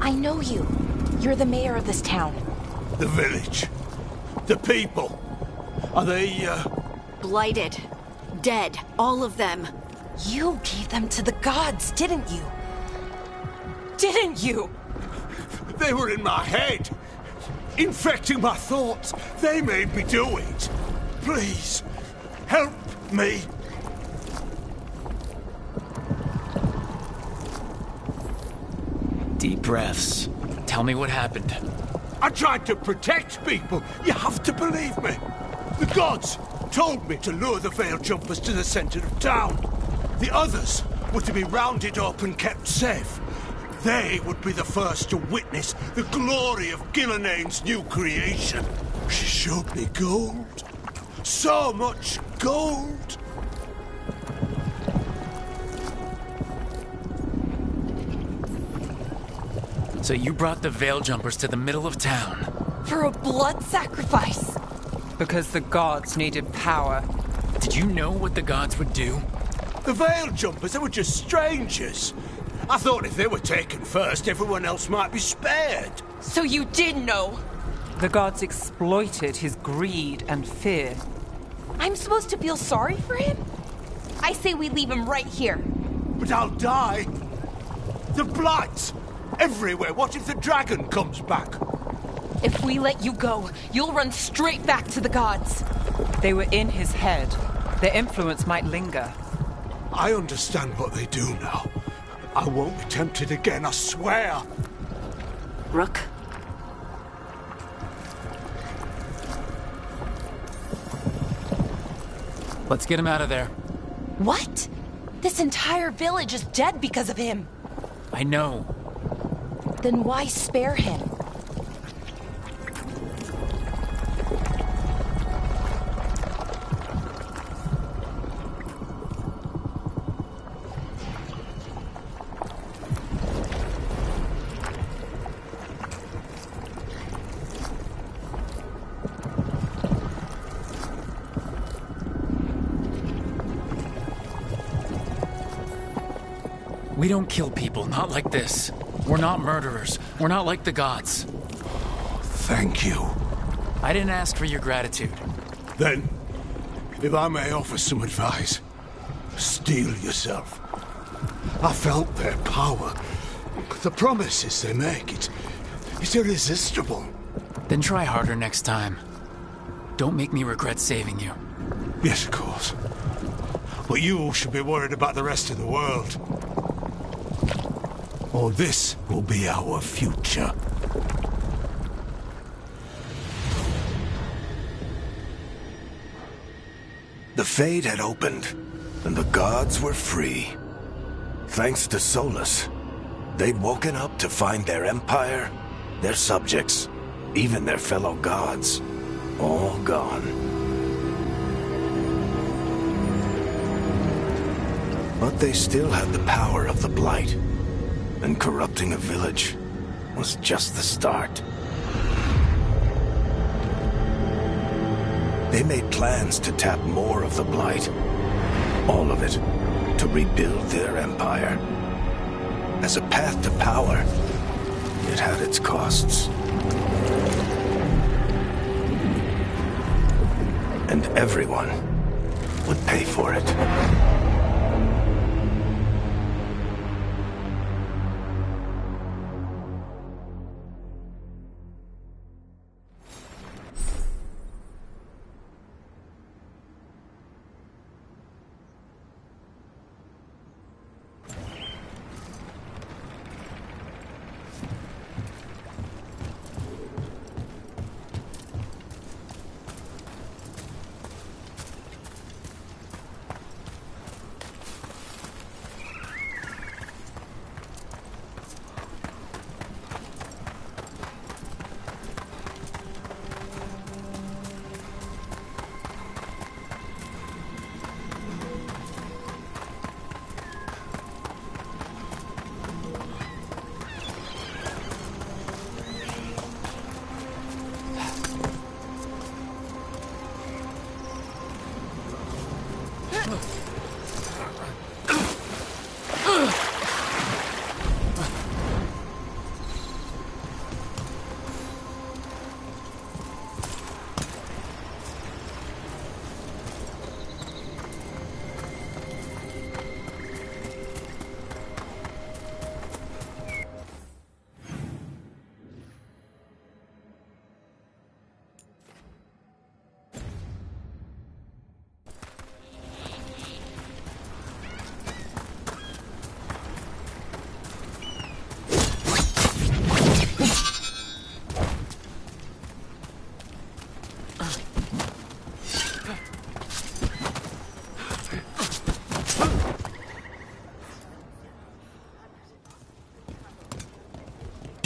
I know you. You're the mayor of this town. The village. The people. Are they, Blighted. Dead. All of them. You gave them to the gods, didn't you? Didn't you? They were in my head. Infecting my thoughts. They made me do it. Please, help me. Deep breaths. Tell me what happened. I tried to protect people. You have to believe me. The gods told me to lure the veil jumpers to the center of town. The others were to be rounded up and kept safe. They would be the first to witness the glory of Gillenane's new creation. She showed me gold. So much gold. So you brought the veil jumpers to the middle of town? For a blood sacrifice. Because the gods needed power. Did you know what the gods would do? The veil jumpers, they were just strangers. I thought if they were taken first, everyone else might be spared. So you did know? The gods exploited his greed and fear. I'm supposed to feel sorry for him? I say we leave him right here. But I'll die. The blights everywhere. What if the dragon comes back? If we let you go, you'll run straight back to the gods. They were in his head. Their influence might linger. I understand what they do now. I won't be tempted again, I swear. Rook? Let's get him out of there. What? This entire village is dead because of him. I know. Then why spare him? We don't kill people, not like this. We're not murderers. We're not like the gods. Thank you. I didn't ask for your gratitude. Then, if I may offer some advice, steel yourself. I felt their power. The promises they make, it's irresistible. Then try harder next time. Don't make me regret saving you. Yes, of course. But you should be worried about the rest of the world. Or this will be our future. The Fade had opened, and the gods were free. Thanks to Solus, they'd woken up to find their empire, their subjects, even their fellow gods, all gone. But they still had the power of the Blight, and corrupting a village was just the start. They made plans to tap more of the Blight, all of it, to rebuild their empire. As a path to power, it had its costs. And everyone would pay for it.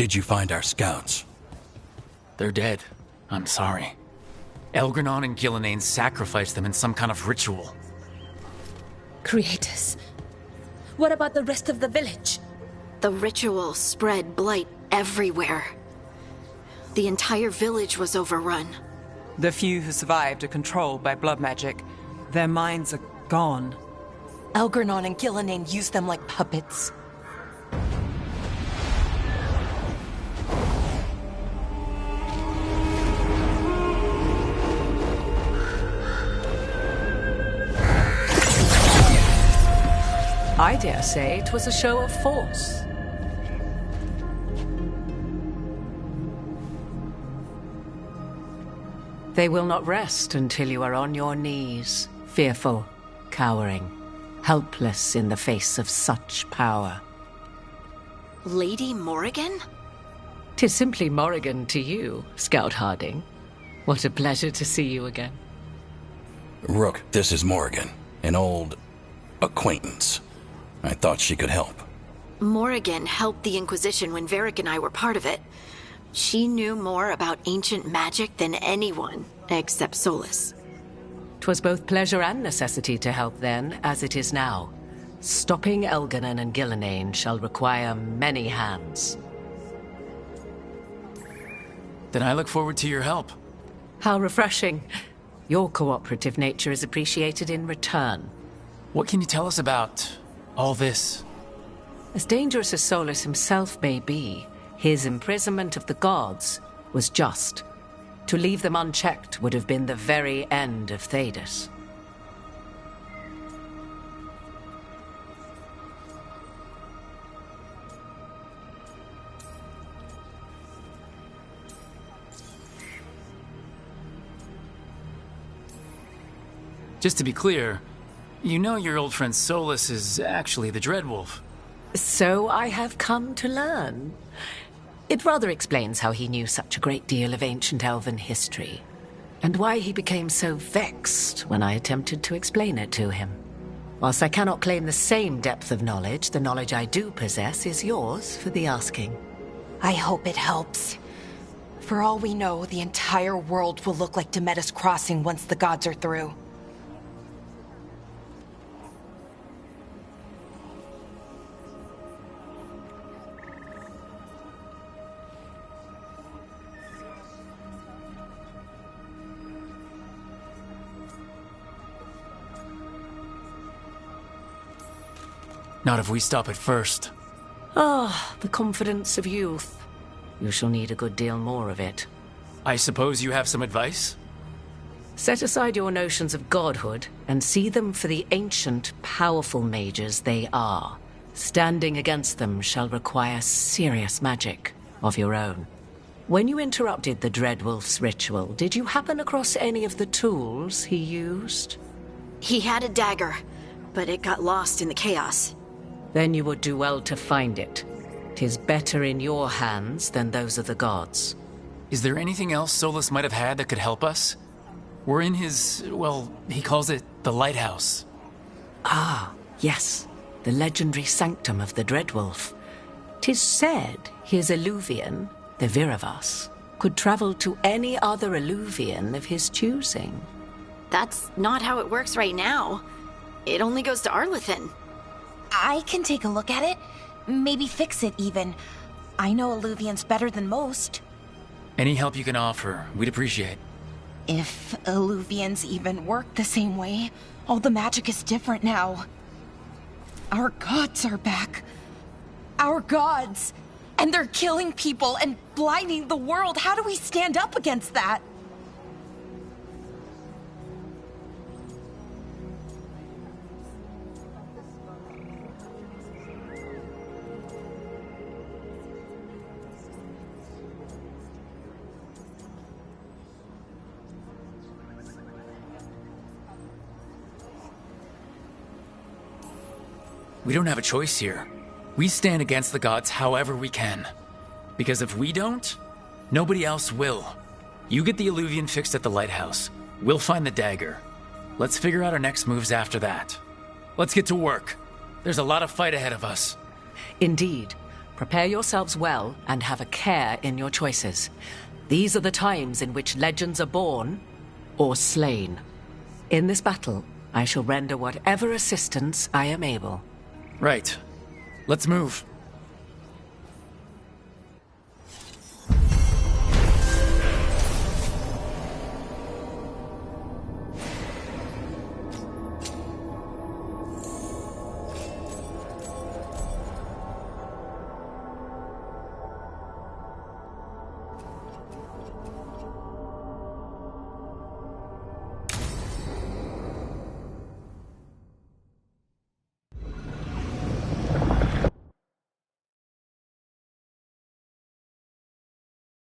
did you find our scouts? They're dead. I'm sorry. Elgranon and Gillenane sacrificed them in some kind of ritual. Creators. What about the rest of the village? The ritual spread blight everywhere. The entire village was overrun. The few who survived are controlled by blood magic. Their minds are gone. Elgranon and Gillenane used them like puppets. I dare say it was a show of force. They will not rest until you are on your knees, fearful, cowering, helpless in the face of such power. Lady Morrigan? 'Tis simply Morrigan to you, Scout Harding. What a pleasure to see you again. Rook, this is Morrigan, an old acquaintance. I thought she could help. Morrigan helped the Inquisition when Varric and I were part of it. She knew more about ancient magic than anyone, except Solus. 'Twas both pleasure and necessity to help then, as it is now. Stopping Elganon and Gillenane shall require many hands. Then I look forward to your help. How refreshing. Your cooperative nature is appreciated in return. What can you tell us about all this? As dangerous as Solus himself may be, his imprisonment of the gods was just. To leave them unchecked would have been the very end of Thedas. Just to be clear, you know your old friend Solus is actually the Dreadwolf. So I have come to learn. It rather explains how he knew such a great deal of ancient elven history, and why he became so vexed when I attempted to explain it to him. Whilst I cannot claim the same depth of knowledge, the knowledge I do possess is yours for the asking. I hope it helps. For all we know, the entire world will look like Demetus Crossing once the gods are through. Not if we stop it first. Ah, the confidence of youth. You shall need a good deal more of it. I suppose you have some advice? Set aside your notions of godhood and see them for the ancient, powerful mages they are. Standing against them shall require serious magic of your own. When you interrupted the Dreadwolf's ritual, did you happen across any of the tools he used? He had a dagger, but it got lost in the chaos. Then you would do well to find it. 'Tis better in your hands than those of the gods. Is there anything else Solus might have had that could help us? We're in his, well, he calls it the lighthouse. Ah, yes. The legendary sanctum of the Dreadwolf. 'Tis said his Illuvian, the Viravas, could travel to any other Illuvian of his choosing. That's not how it works right now. It only goes to Arlethan. I can take a look at it. Maybe fix it, even. I know Illuvians better than most. Any help you can offer, we'd appreciate. If Illuvians even work the same way, all the magic is different now. Our gods are back. Our gods! And they're killing people and blinding the world. How do we stand up against that? We don't have a choice here. We stand against the gods however we can. Because if we don't, nobody else will. You get the Illuvian fixed at the lighthouse. We'll find the dagger. Let's figure out our next moves after that. Let's get to work. There's a lot of fight ahead of us. Indeed. Prepare yourselves well and have a care in your choices. These are the times in which legends are born or slain. In this battle, I shall render whatever assistance I am able. Right. Let's move.